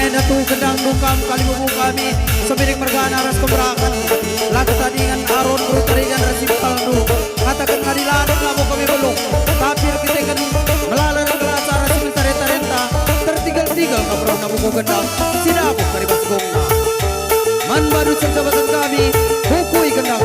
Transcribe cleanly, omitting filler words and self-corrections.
Datu gendang dukam kali bubu kami semiring mergana ras keberakan lagu tandingan aron perut teringan rasib paldu katakan ngadilan lamu kami belum tapi kita kan melalan ngerasa rasib tarenta tertinggal-tinggal kabrau nabuku gendang sidabuk dari basgongna man badu jabatan kami bukui gendang